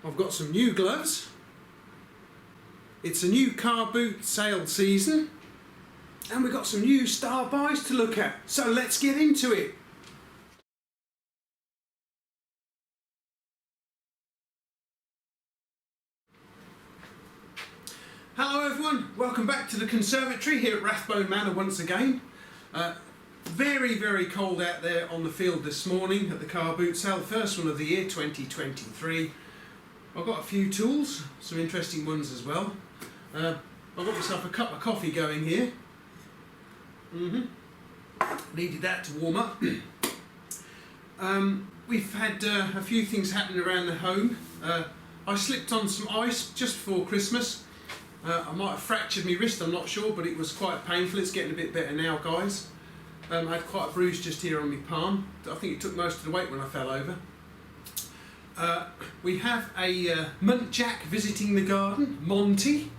I've got some new gloves. It's a new car boot sale season, and we've got some new star buys to look at. So let's get into it. Hello everyone, welcome back to the conservatory here at Rathbone Manor once again. Very cold out there on the field this morning at the car boot sale, first one of the year 2023. I've got a few tools, some interesting ones as well. I've got myself a cup of coffee going here. Needed that to warm up. We've had a few things happening around the home. I slipped on some ice just before Christmas. I might have fractured my wrist, I'm not sure, but it was quite painful. It's getting a bit better now, guys. I had quite a bruise just here on my palm. I think it took most of the weight when I fell over. We have a muntjac visiting the garden, Monty.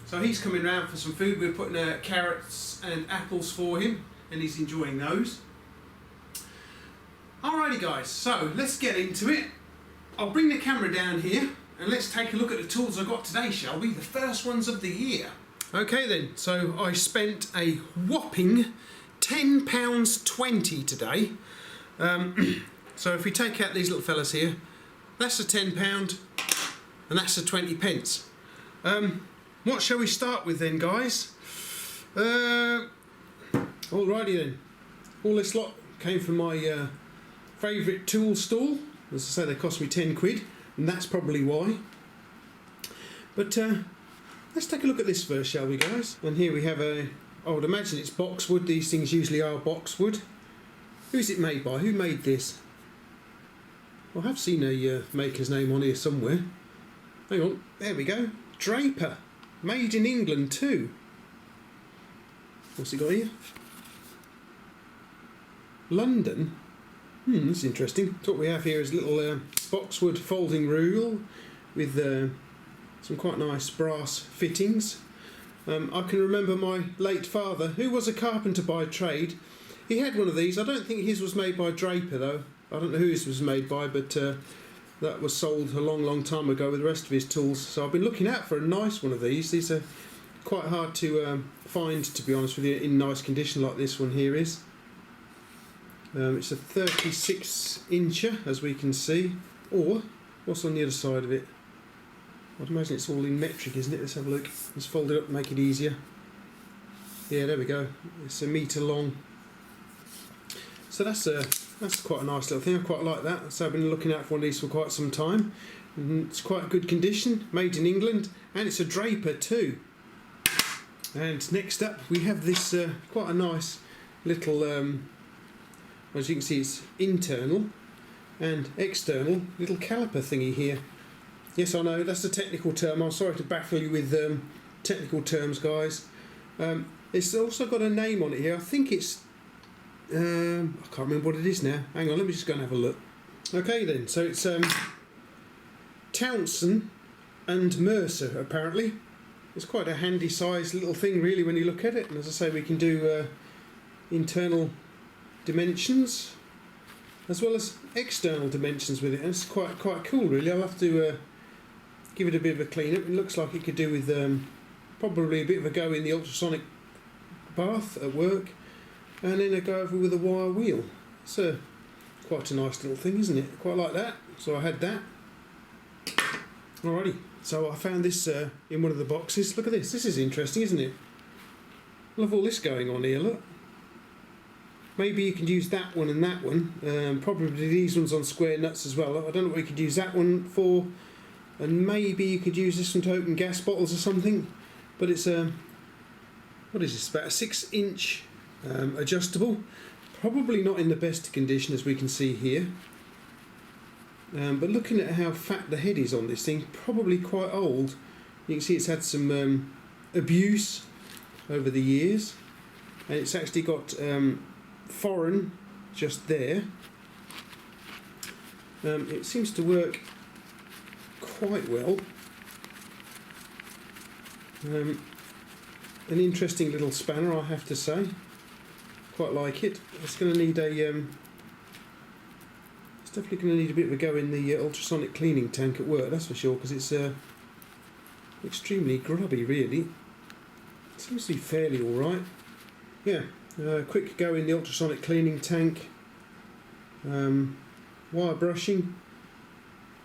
So he's coming round for some food. We're putting carrots and apples for him, and he's enjoying those. Alrighty guys, so let's get into it. I'll bring the camera down here and let's take a look at the tools I got today, shall we? The first ones of the year. Okay then, so I spent a whopping £10.20 today. So if we take out these little fellas here, that's a £10 and that's a 20 pence. What shall we start with then, guys? Alrighty then. All this lot came from my favourite tool store. As I say, they cost me 10 quid, and that's probably why. But let's take a look at this first, shall we, guys? And here we have I would imagine it's boxwood. These things usually are boxwood. Who's it made by? Who made this? I have seen a maker's name on here somewhere. Hang on, there we go. Draper. Made in England too. What's it got here? London. That's interesting. So what we have here is a little boxwood folding rule with some quite nice brass fittings. I can remember my late father, who was a carpenter by trade. He had one of these. I don't think his was made by Draper though. I don't know who his was made by, but that was sold a long time ago with the rest of his tools. So I've been looking out for a nice one of these. These are quite hard to find, to be honest with you, in nice condition like this one here is. It's a 36 incher, as we can see. Or, what's on the other side of it? I'd imagine it's all in metric, isn't it? Let's have a look. Let's fold it up and make it easier. Yeah, there we go. It's a metre long. So that's quite a nice little thing. I quite like that. So I've been looking out for one of these for quite some time. And it's quite good condition, made in England, and it's a Draper too. And next up we have this quite a nice little, as you can see, it's internal and external little caliper thingy here. Yes, I know that's a technical term. I'm sorry to baffle you with technical terms, guys. It's also got a name on it here. I think it's I can't remember what it is now. Hang on, let me just go and have a look. Okay then, so it's Townsend and Mercer apparently. It's quite a handy sized little thing really when you look at it, and as I say, we can do internal dimensions as well as external dimensions with it, and it's quite cool really. I'll have to give it a bit of a clean up. It looks like it could do with probably a bit of a go in the ultrasonic bath at work, and then a go over with a wire wheel. It's quite a nice little thing, isn't it? Quite like that. So I had that. Alrighty, so I found this in one of the boxes. Look at this. This is interesting, isn't it? Love all this going on here, look. Maybe you can use that one and that one. Probably these ones on square nuts as well. I don't know what you could use that one for. And maybe you could use this one to open gas bottles or something. But it's what is this? About a 6-inch adjustable. Probably not in the best condition as we can see here. But looking at how fat the head is on this thing, probably quite old. You can see it's had some abuse over the years. And it's actually got foreign just there. It seems to work quite well. An interesting little spanner, I have to say. Quite like it. It's going to need a It's definitely going to need a bit of a go in the ultrasonic cleaning tank at work, that's for sure, because it's extremely grubby really. It seems to be fairly alright. Yeah, quick go in the ultrasonic cleaning tank. Wire brushing.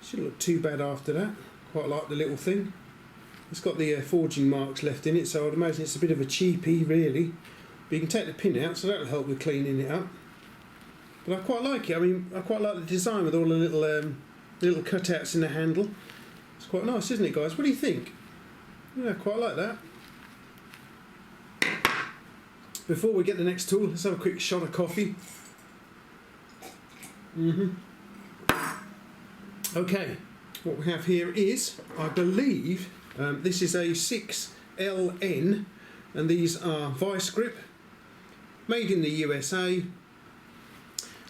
Shouldn't look too bad after that. Quite like the little thing. It's got the forging marks left in it, so I'd imagine it's a bit of a cheapie really. But you can take the pin out, so that'll help with cleaning it up. But I quite like it. I mean, I quite like the design with all the little cutouts in the handle. It's quite nice, isn't it, guys? What do you think? Yeah, quite like that. Before we get the next tool, let's have a quick shot of coffee. Okay, what we have here is, I believe, this is a 6LN, and these are vice grip, made in the USA,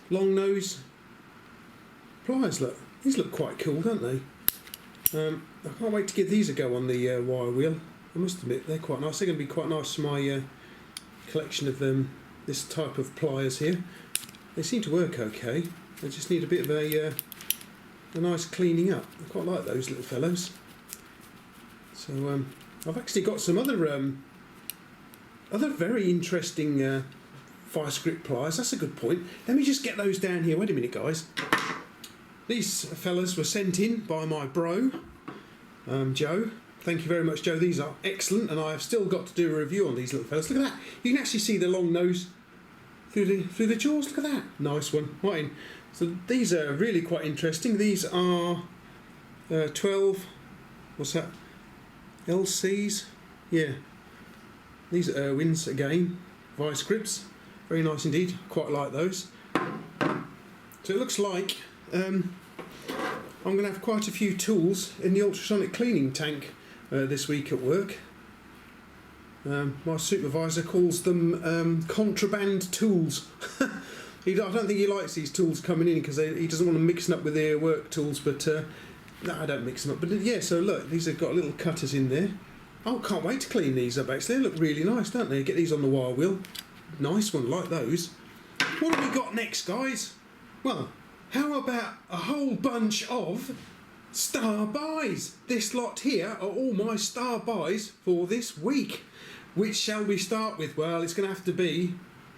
long nose pliers. Look, these look quite cool, don't they? I can't wait to give these a go on the wire wheel. I must admit, they're quite nice. They're going to be quite nice for my collection of this type of pliers here. They seem to work okay. They just need a bit of a nice cleaning up. I quite like those little fellows. So I've actually got some other very interesting vice grip pliers. That's a good point. Let me just get those down here. Wait a minute, guys. These fellas were sent in by my bro, Joe. Thank you very much, Joe. These are excellent, and I have still got to do a review on these little fellas. Look at that. You can actually see the long nose through the jaws. Look at that. Nice one. Right in. So these are really quite interesting. These are 12. What's that? LCs. Yeah. These are Irwins again. Vice grips. Very nice indeed. Quite like those. So it looks like I'm going to have quite a few tools in the ultrasonic cleaning tank this week at work. My supervisor calls them contraband tools. I don't think he likes these tools coming in because he doesn't want to mix them up with their work tools, but no, I don't mix them up. But yeah, so look, these have got little cutters in there. Oh, can't wait to clean these up actually. They look really nice, don't they? Get these on the wire wheel. Nice one, like those. What have we got next, guys? Well, how about a whole bunch of star buys? This lot here are all my star buys for this week. Which shall we start with? Well, it's going to have to be,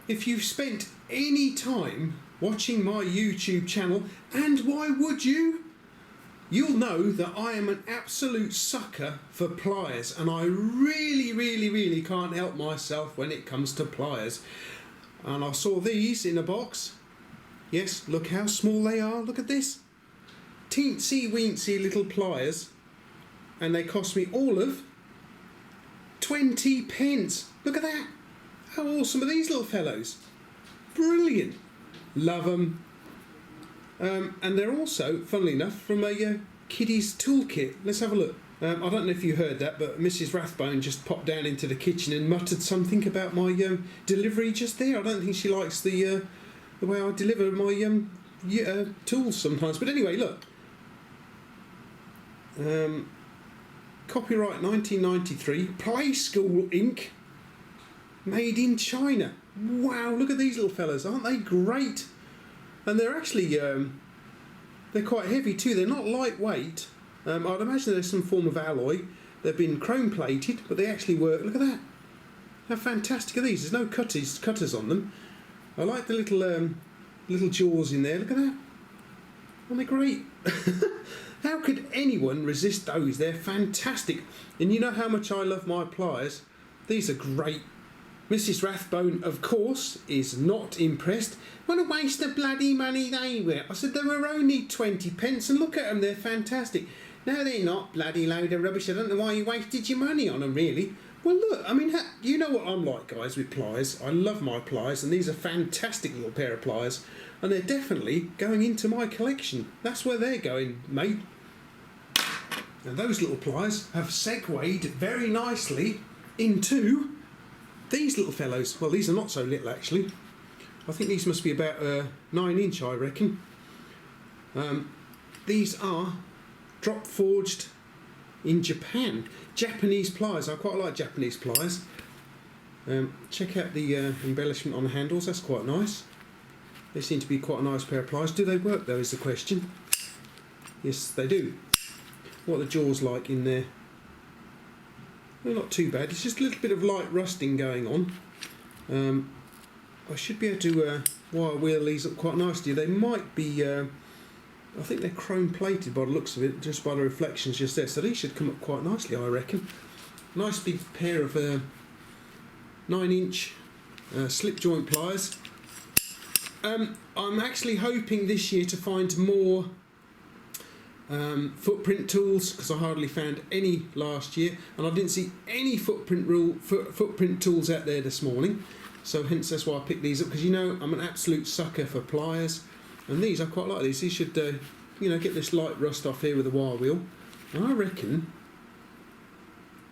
if you've spent any time watching my YouTube channel, and why would you? You'll know that I am an absolute sucker for pliers, and I really can't help myself when it comes to pliers. And I saw these in a box. Yes, look how small they are. Look at this. Teensy weensy little pliers, and they cost me all of 20 pence. Look at that. How awesome are these little fellows? Brilliant. Love them. And they're also, funnily enough, from a kiddies toolkit. Let's have a look. I don't know if you heard that, but Mrs. Rathbone just popped down into the kitchen and muttered something about my delivery just there. I don't think she likes the way I deliver my tools sometimes. But anyway, look. Copyright 1993, Play School Ink, made in China. Wow, look at these little fellas, aren't they great? And they're actually, they're quite heavy too. They're not lightweight. I'd imagine there's some form of alloy. They've been chrome plated, but they actually work. Look at that. How fantastic are these? There's no cutters on them. I like the little jaws in there. Look at that. Aren't they great? How could anyone resist those? They're fantastic. And you know how much I love my pliers. These are great. Mrs. Rathbone, of course, is not impressed. What a waste of bloody money they were. I said they were only 20 pence, and look at them, they're fantastic. No, they're not, bloody load of rubbish. I don't know why you wasted your money on them, really. Well, look, I mean, you know what I'm like, guys, with pliers. I love my pliers, and these are fantastic little pair of pliers. And they're definitely going into my collection. That's where they're going, mate. And those little pliers have segued very nicely into these little fellows. Well, these are not so little, actually. I think these must be about 9 inch, I reckon. These are drop forged in Japan. Japanese pliers. I quite like Japanese pliers. Check out the embellishment on the handles. That's quite nice. They seem to be quite a nice pair of pliers. Do they work though is the question. Yes, they do. What are the jaws like in there? They're not too bad. It's just a little bit of light rusting going on. I should be able to wire wheel these up quite nicely. They might be, I think they're chrome plated by the looks of it, just by the reflections just there. So these should come up quite nicely, I reckon. Nice big pair of 9-inch slip joint pliers. I'm actually hoping this year to find more footprint tools, because I hardly found any last year, and I didn't see any footprint tools out there this morning. So hence that's why I picked these up, because you know I'm an absolute sucker for pliers, and these I quite like these. These should you know, get this light rust off here with a wire wheel, and I reckon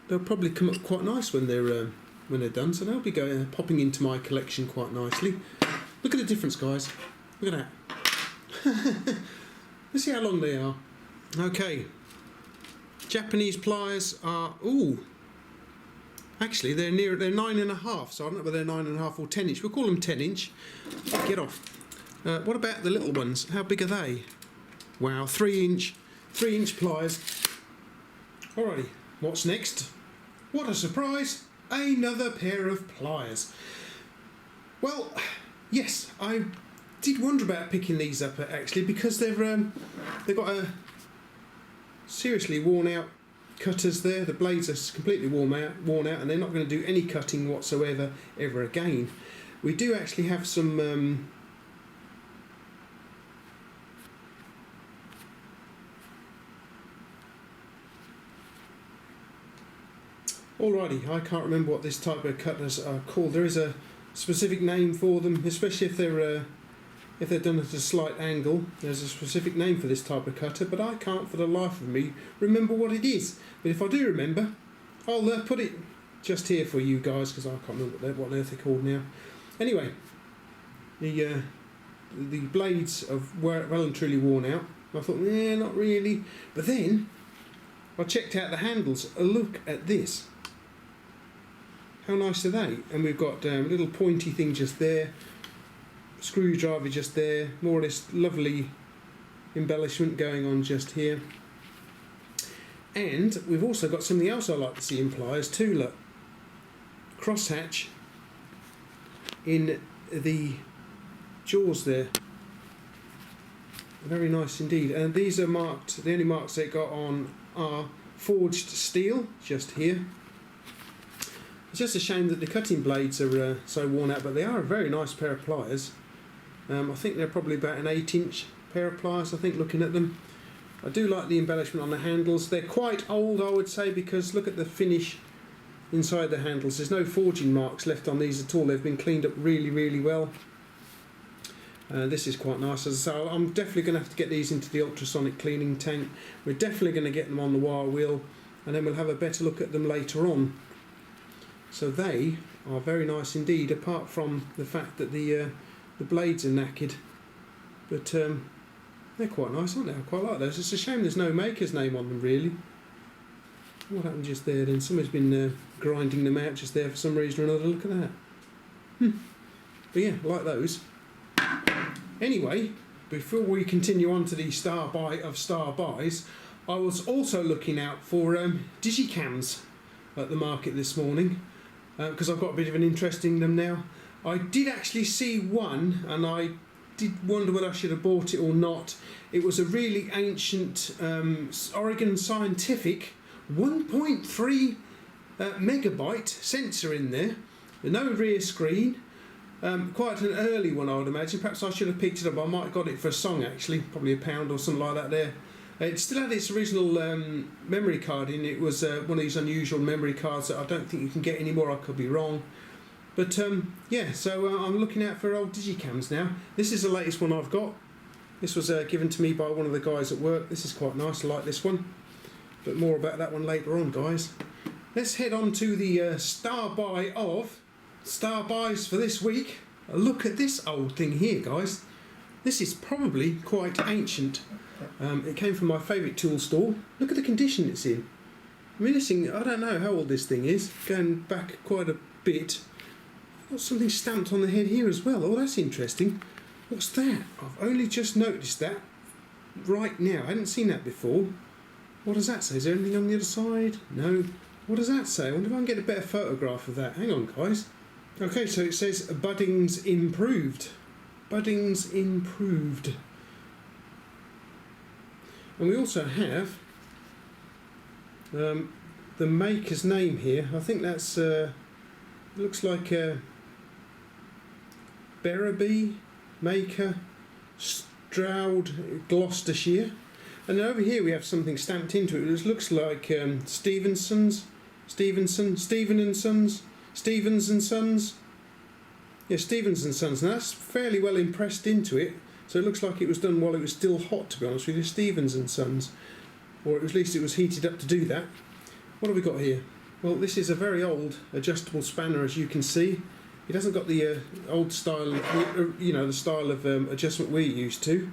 they'll probably come up quite nice when they're done. So they'll be popping into my collection quite nicely. Look at the difference, guys. Look at that. Let's see how long they are. Okay. Japanese pliers are, ooh, actually they're 9.5, so I don't know whether they're 9.5 or 10 inch. We'll call them 10 inch. Get off. What about the little ones? How big are they? Wow, 3 inch pliers. Alrighty, what's next? What a surprise! Another pair of pliers. Well, yes, I did wonder about picking these up actually, because they've got a seriously worn out cutters there. The blades are completely worn out, and they're not going to do any cutting whatsoever ever again. We do actually have some alrighty, I can't remember what this type of cutters are called. There is a specific name for them, especially if they're done at a slight angle. There's a specific name for this type of cutter, but I can't for the life of me remember what it is. But if I do remember, I'll put it just here for you guys, because I can't remember what on earth they're called now. Anyway, the blades are well and truly worn out. I thought, not really. But then I checked out the handles. Look at this. How nice are they? And we've got a little pointy thing just there, screwdriver just there, more or less lovely embellishment going on just here. And we've also got something else I like to see in pliers too. Look, crosshatch in the jaws there. Very nice indeed. And these are marked, the only marks they got on are forged steel, just here. It's just a shame that the cutting blades are so worn out, but they are a very nice pair of pliers. I think they're probably about an 8-inch pair of pliers, I think, looking at them. I do like the embellishment on the handles. They're quite old, I would say, because look at the finish inside the handles. There's no forging marks left on these at all. They've been cleaned up really, really well. This is quite nice. As I say, I'm definitely going to have to get these into the ultrasonic cleaning tank. We're definitely going to get them on the wire wheel, and then we'll have a better look at them later on. So they are very nice indeed, apart from the fact that the blades are knackered. But they're quite nice, aren't they? I quite like those. It's a shame there's no maker's name on them, really. What happened just there then? Somebody's been grinding them out just there for some reason or another. Look at that. But yeah, I like those. Anyway, before we continue on to the star buy of star buys, I was also looking out for digicams at the market this morning, because I've got a bit of an interest in them now. I did actually see one, and I did wonder whether I should have bought it or not. It was a really ancient Oregon Scientific 1.3 megabyte sensor in there, no rear screen. Quite an early one, I would imagine. Perhaps I should have picked it up. I might have got it for a song, actually, probably £1 or something like that there. It still had its original memory card in. It was one of these unusual memory cards that I don't think you can get anymore. I could be wrong. But yeah, so I'm looking out for old digicams now. This is the latest one I've got. This was given to me by one of the guys at work. This is quite nice. I like this one. But more about that one later on, guys. Let's head on to the star buy of star buys for this week. Look at this old thing here, guys. This is probably quite ancient. It came from my favourite tool store. Look at the condition it's in. I mean, this thing, I don't know how old this thing is. Going back quite a bit. Got something stamped on the head here as well. Oh, that's interesting. What's that? I've only just noticed that right now. I hadn't seen that before. What does that say? Is there anything on the other side? No. What does that say? I wonder if I can get a better photograph of that. Hang on, guys. Okay, so it says Buddings improved. Buddings improved. And we also have the maker's name here. I think that's looks like Berreby Maker Stroud Gloucestershire. And over here we have something stamped into it. It looks like Stevens and Sons. Yeah, Stevens and Sons. Now that's fairly well impressed into it. So it looks like it was done while it was still hot, to be honest with you. Stevens and Sons. Or at least it was heated up to do that. What have we got here? Well, this is a very old adjustable spanner, as you can see. It hasn't got the old style, the style of adjustment we're used to.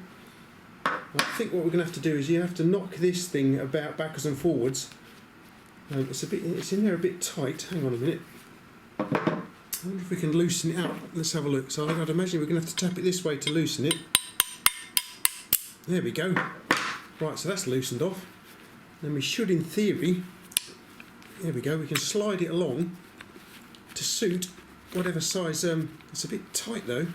I think what we're going to have to do is you have to knock this thing about backwards and forwards. It's in there a bit tight. Hang on a minute. I wonder if we can loosen it up. Let's have a look. So I'd imagine we're going to have to tap it this way to loosen it. There we go. Right, so that's loosened off. Then we should, in theory, there we go, we can slide it along to suit whatever size. It's a bit tight though.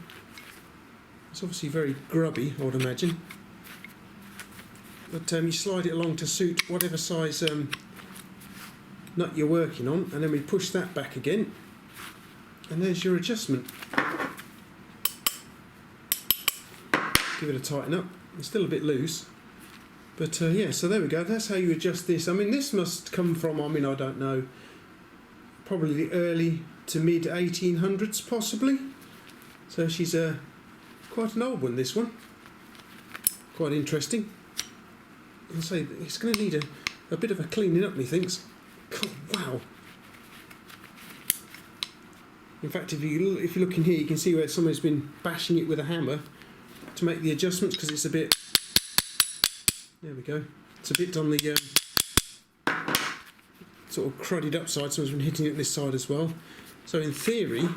It's obviously very grubby, I would imagine. But you slide it along to suit whatever size nut you're working on, and then we push that back again. And there's your adjustment. Give it a tighten up. It's still a bit loose. But yeah, so there we go. That's how you adjust this. I mean, this must come from, I don't know, probably the early to mid 1800s, possibly. So she's quite an old one, this one. Quite interesting. And so it's going to need a bit of a cleaning up, methinks. God, wow. In fact, if you look in here, you can see where someone's been bashing it with a hammer to make the adjustments, because it's a bit. There we go. It's a bit on the sort of cruddied up side. Someone's been hitting it this side as well. So in theory,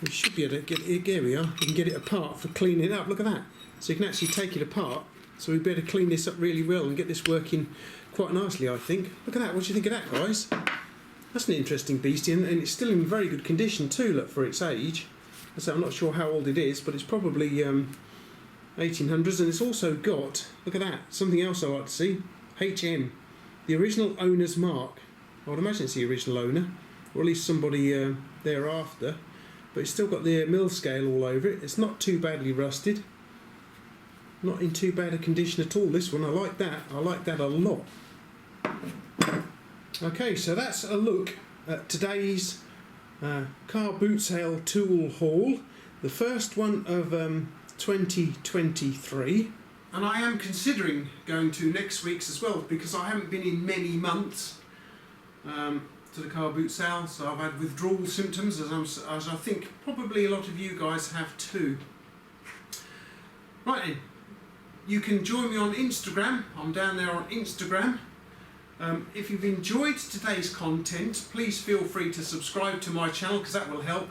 we should be able to get it. Here we are. We can get it apart for cleaning it up. Look at that. So you can actually take it apart. So we better clean this up really well and get this working quite nicely, I think. Look at that. What do you think of that, guys? That's an interesting beastie, and it's still in very good condition too, look, for its age. So I'm not sure how old it is, but it's probably 1800s, and it's also got, look at that, something else I like to see, HM, the original owner's mark. I would imagine it's the original owner, or at least somebody thereafter, but it's still got the mill scale all over it. It's not too badly rusted, not in too bad a condition at all, this one. I like that a lot. Okay, so that's a look at today's car boot sale tool haul, the first one of 2023, and I am considering going to next week's as well, because I haven't been in many months to the car boot sale. So I've had withdrawal symptoms, as I think probably a lot of you guys have too. Right then, you can join me on Instagram. I'm down there on Instagram. If you've enjoyed today's content, please feel free to subscribe to my channel, because that will help.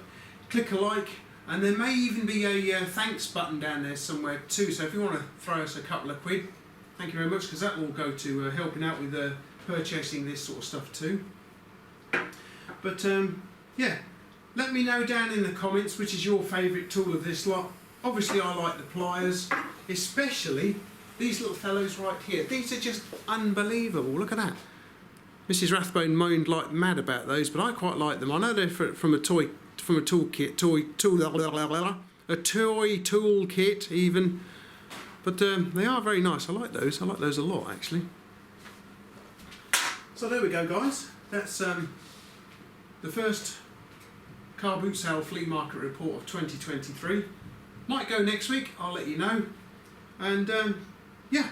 Click a like, and there may even be a thanks button down there somewhere too. So if you want to throw us a couple of quid, thank you very much, because that will go to helping out with purchasing this sort of stuff too. But yeah, let me know down in the comments which is your favourite tool of this lot. Obviously I like the pliers, especially these little fellows right here. These are just unbelievable. Look at that. Mrs. Rathbone moaned like mad about those, but I quite like them. I know they're from a tool kit even, but they are very nice. I like those. I like those a lot, actually. So there we go, guys. That's the first car boot sale flea market report of 2023. Might go next week. I'll let you know. And yeah,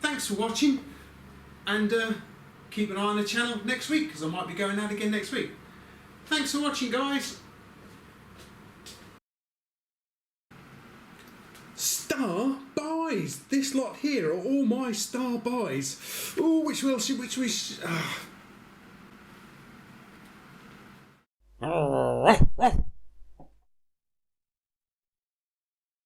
thanks for watching, and keep an eye on the channel next week, because I might be going out again next week. Thanks for watching, guys. Star buys. This lot here are all my star buys. Oh, which will she?